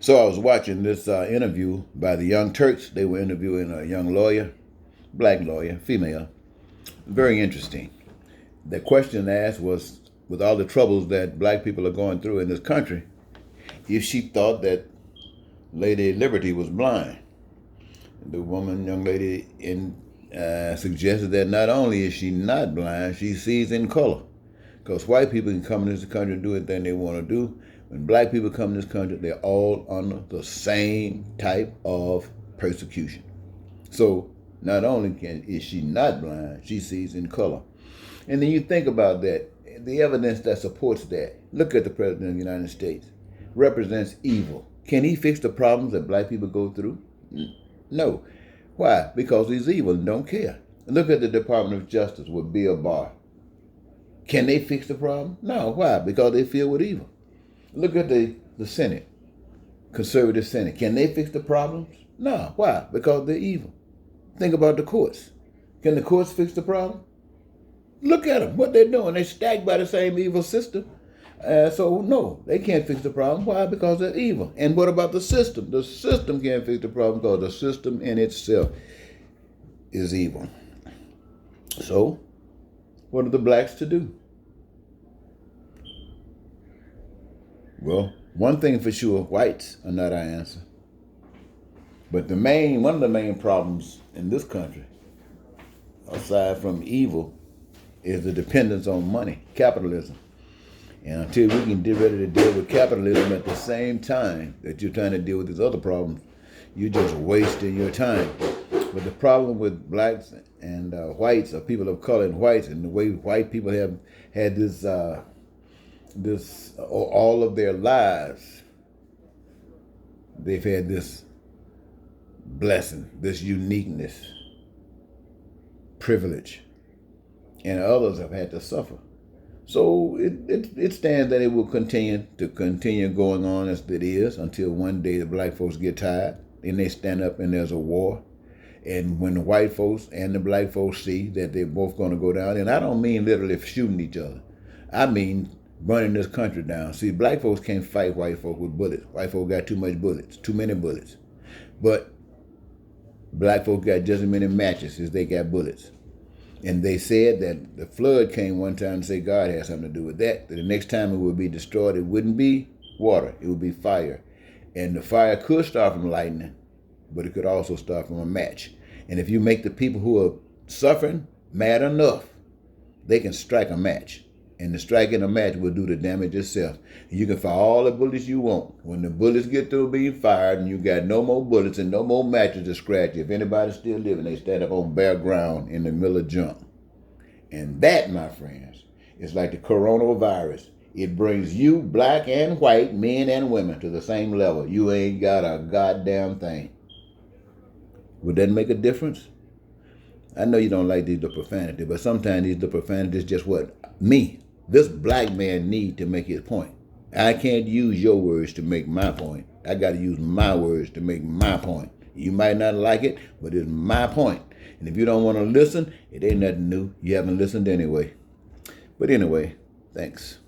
So I was watching this interview by the Young Turks. They were interviewing a young lawyer, black lawyer, female. Very interesting. The question asked was, with all the troubles that black people are going through in this country, if she thought that Lady Liberty was blind. The young lady, suggested that not only is she not blind, she sees in color. Because white people can come in this country and do anything they want to do. When black people come in this country, they're all under the same type of persecution. So not only is she not blind, she sees in color. And then you think about that, the evidence that supports that. Look at the President of the United States. Represents evil. Can he fix the problems that black people go through? No. Why? Because he's evil and don't care. Look at the Department of Justice with Bill Barr. Can they fix the problem? No. Why? Because they filled with evil. Look at the Senate, conservative Senate. Can they fix the problems? No. Why? Because they're evil. Think about the courts. Can the courts fix the problem? Look at them. What they're doing. They're stacked by the same evil system. So no, they can't fix the problem. Why? Because they're evil. And what about the system? The system can't fix the problem because the system in itself is evil. So, what are the blacks to do? Well, one thing for sure, whites are not our answer. But one of the main problems in this country, aside from evil, is the dependence on money, capitalism. And until we can get ready to deal with capitalism at the same time that you're trying to deal with these other problems, you're just wasting your time. But the problem with blacks and whites, or people of color and whites, and the way white people have had this all of their lives, they've had this blessing, this uniqueness, privilege, and others have had to suffer. So it stands that it will continue going on as it is until one day the black folks get tired and they stand up and there's a war. And when the white folks and the black folks see that they're both going to go down, and I don't mean literally shooting each other, I mean burning this country down. See, black folks can't fight white folks with bullets. White folks got too many bullets. But black folks got just as many matches as they got bullets. And they said that the flood came one time and said God had something to do with that. That the next time it would be destroyed, it wouldn't be water, it would be fire. And the fire could start from lightning, but it could also start from a match. And if you make the people who are suffering mad enough, they can strike a match. And the striking a match will do the damage itself. And you can fire all the bullets you want. When the bullets get through being fired and you got no more bullets and no more matches to scratch, if anybody's still living, they stand up on bare ground in the middle of junk. And that, my friends, is like the coronavirus. It brings you, black and white, men and women, to the same level. You ain't got a goddamn thing. Would that make a difference? I know you don't like the profanity, but sometimes the profanity is just what this black man need to make his point. I can't use your words to make my point. I got to use my words to make my point. You might not like it, but it's my point. And if you don't want to listen, it ain't nothing new. You haven't listened anyway. But anyway, thanks.